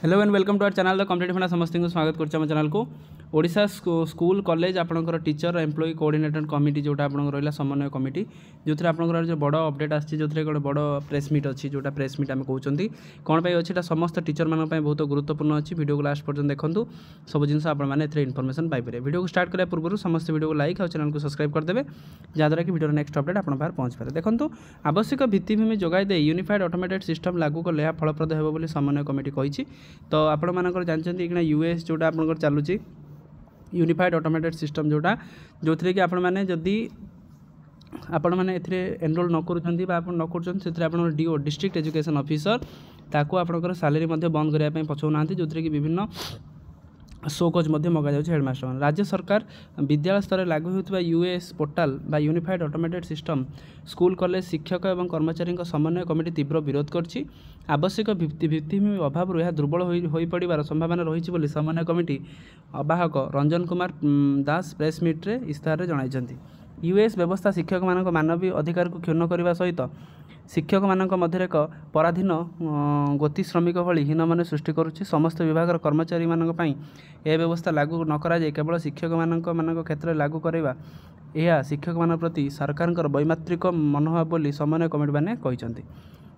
Hello and welcome to our channel the competitive finance समस्त को स्वागत करछे हम चैनल को ओडिशा स्कूल कॉलेज आपनकर टीचर एम्प्लॉय कोऑर्डिनेटर कमिटी जोटा आपनकर रहला समन्वय कमिटी जोथरे आपनकर जो बड़ अपडेट आछि जोथरे गोटे बड़ प्रेस मीट अछि जोटा प्रेस मीट हम कहउचंती कोन पय अछि समस्त टीचर मान पय बहुत गुरुत्वपूर्ण अछि वीडियो को लास्ट पर्यंत देखंतु सब जिंस आपण माने एथरे इन्फॉर्मेशन पाइ पारे वीडियो को स्टार्ट करिया पूर्व समस्त वीडियो को लाइक और चैनल को सब्सक्राइब कर देबे जादरा कि वीडियो नेक्स्ट अपडेट आपण पार पहुंच पारे देखंतु आवश्यक भित्तिभूमि जोगाई दे यूनिफाइड ऑटोमेटेड सिस्टम लागू करले या फलप्रद हेबो बोली समन्वय कमिटी कहिछि तो आपण मानकर जानचंती कि यूएस जोटा आपनकर चालुछि यूनिफाइड ऑटोमेटेड सिस्टम जोटा जो थी कि आपण मैंने जदि आपण मैंने एनरोल न करुँच न कर डीओ डिस्ट्रिक्ट एजुकेशन ऑफिसर ताको आपनकर सैलरी बंद करने पछौना जो थी कि विभिन्न शोकज मगा जाउछि हेडमास्टर मान राज्य सरकार विद्यालय स्तर लागू होता यूएस पोर्टाल बा unified automated system school college शिक्षक और कर्मचारी समन्वय कमिटी तीव्र विरोध करछि आवश्यक भित्तिभूमि अभाव यह दुर्बल हो पड़ार संभावना रही समन्वय committee आवाहक Ranjan Kumar Das press मीट्रे इस्ताहार जणाइछन्ति US व्यवस्था शिक्षक मान मानवीय अधिकार को क्षुण्ण करने सहित शिक्षक मानक मध्य एक पराधीन गति श्रमिक भली हीन मन सृष्टि करुच्ची समस्त विभाग कर्मचारी मानक पई यह व्यवस्था लागू न करा जाय केवल शिक्षक मानक क्षेत्र लागू करवा यह शिक्षक मान प्रति सरकार वैमात्रिक मनोभाव बोली समन्वय कमिटी मैंने कहते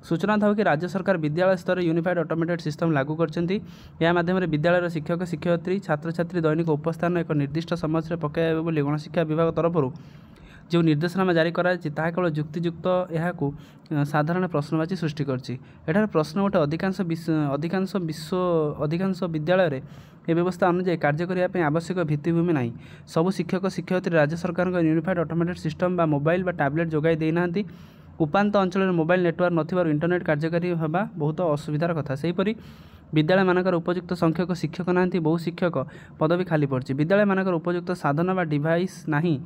सूचना था कि राज्य सरकार विद्यालय स्तर यूनिफाइड ऑटोमेटेड सिस्टम लागू करछन्ति या माध्यम विद्यालय शिक्षक शिक्षयित्री छात्र छात्री दैनिक उपस्थान एक निर्दिष्ट समय से पकाइबे बोली गणशिक्षा विभाग तरफ जो निर्देशनामा जारी करा केवल जुक्तियुक्त यह साधारण प्रश्नवाची सृष्टि करछि एठार प्रश्न गोटे अधिकांश विद्यालय ए व्यवस्था अनुसार कार्य करने आवश्यक भित्तिभूमि नहीं सबु शिक्षक शिक्षयित्री राज्य सरकार यूनिफाइड ऑटोमेटेड सिस्टम बा मोबाइल बा टैबलेट जोगाई देना उपात अंचल मोबाइल नेटवर्क नथिबार इंटरनेट कार्यकारी होगा बहुत असुविधार कथा सेहीपरि विद्यालय मानकर उपयुक्त संख्यक शिक्षक नांती बहु शिक्षक पदवी खाली पड़छि विद्यालय मानकर उपयुक्त साधन बा डिवाइस नहीं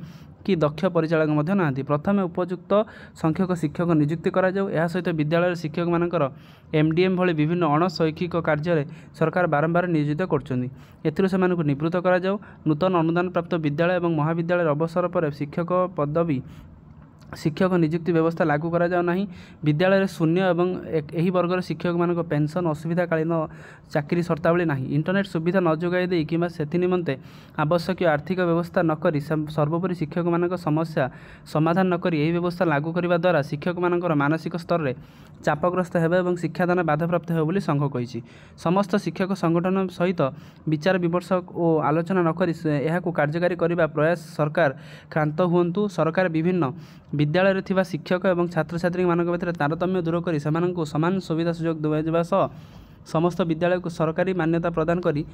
कि दक्ष परिचालक मध्य नांती प्रथमे उपयुक्त संख्यक शिक्षक नियुक्ति करा जाउ एहा सहित विद्यालय शिक्षक मानकर एमडीएम भली विभिन्न अणशैक्षिक कार्य सरकार बारंबार नियोजित करछन्ती एथिरो सेमानकु निवृत्त करा जाउ नूतन अनुदान प्राप्त विद्यालय और महाविद्यालय अवसर पर शिक्षक पदवी शिक्षक नियुक्ति व्यवस्था लागू करा जाउ नाही विद्यालय शून्य एवं एही वर्गर शिक्षक मानक पेंशन असुविधाकालीन चाकरी शर्तावली नाही इंटरनेट सुविधा न जोगाई दे कि सेथि निमंते आवश्यक आर्थिक व्यवस्था नकरी सर्वोपरि शिक्षक मानक समस्या समाधान नकरी एही व्यवस्था लागू करने द्वारा शिक्षक मानकर मानसिक स्तर में चापग्रस्त हेबे एवं शिक्षादान बाधाप्राप्त हेबे बोली संघ कहिछि समस्त शिक्षक संगठन सहित विचार विमर्श और आलोचना नकरी एहाकु कार्यकारी करने प्रयास सरकार क्रांत हुंतु सरकार विभिन्न विद्यालय थिबा शिक्षक और छात्र छात्री मानक भितर तारतम्य दूर करी सेमानंकु समान सुविधा सुजोग देबा सह समस्त विद्यालय को सरकारी मान्यता प्रदान करी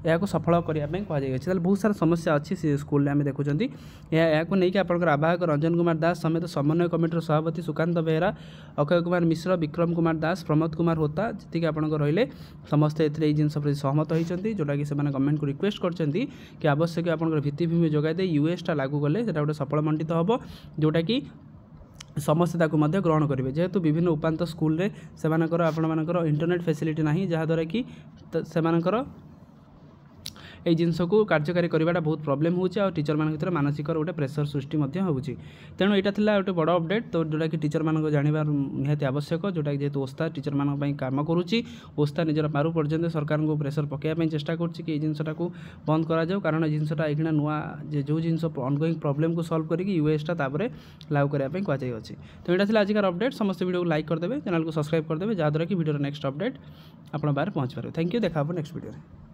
यह सफल करने कहुई बहुत सारा समस्या अच्छी से स्कूल आम देखुं यह नहीं आपंकर आवाहक रंजन कुमार दास समेत समन्वय कमिटर सभापति सुकांत बेहरा अक्षय कुमार मिश्र विक्रम कुमार दास प्रमोद कुमार होता जी आप रही समस्ते ए जिनस प्रति सहमत होती जोटा कि गवर्नमेंट को रिक्वेस्ट करछन्ति कि आवश्यक आपंकर भित्तिभूमि जोगाई दे यूएसटा लागू कले गोटे सफल मंडित हम जोटा कि समस्ते ताकू मध्य ग्रहण करेंगे जेहेतु विभिन्न उपात स्कूल रे सेमानकर आपणकर इंटरनेट फैसिलिटी नहीं जहाँद्वारा कि सेमानकर ये जिनस को कार्यकारी करवाटा बहुत प्रोब्लेम होची और टीचर मान भीतर मानसिक गोटे प्रेसर सृष्टि होची तेणु यहाँ था गोटे बड़ अपडेट तो जोटा कि टीचर मान जानवर निहाती आवश्यक जोटा कि जेहेतु ओस्ता टीचर मान काम करुच्ची ओस्ता निजर पारु पर्यंत सरकार को प्रेसर पकाइवाई चेष्टा कर जिनसा बंद करा कारण जिनसा ये नुआ जो जिन ऑनगोइंग प्रॉब्लम को सॉल्व करके यूएसटा लागू करने कहुई तो यहाँ था आजिकार अपडेट समस्त वीडियो को लाइक करदे चैनल को सब्सक्राइब करदे जहाँद्वारा कि वीडियो नेक्स्ट अपडेट आप बाहर पहुँच पारे थैंक यू देखा नेक्स्ट वीडियो।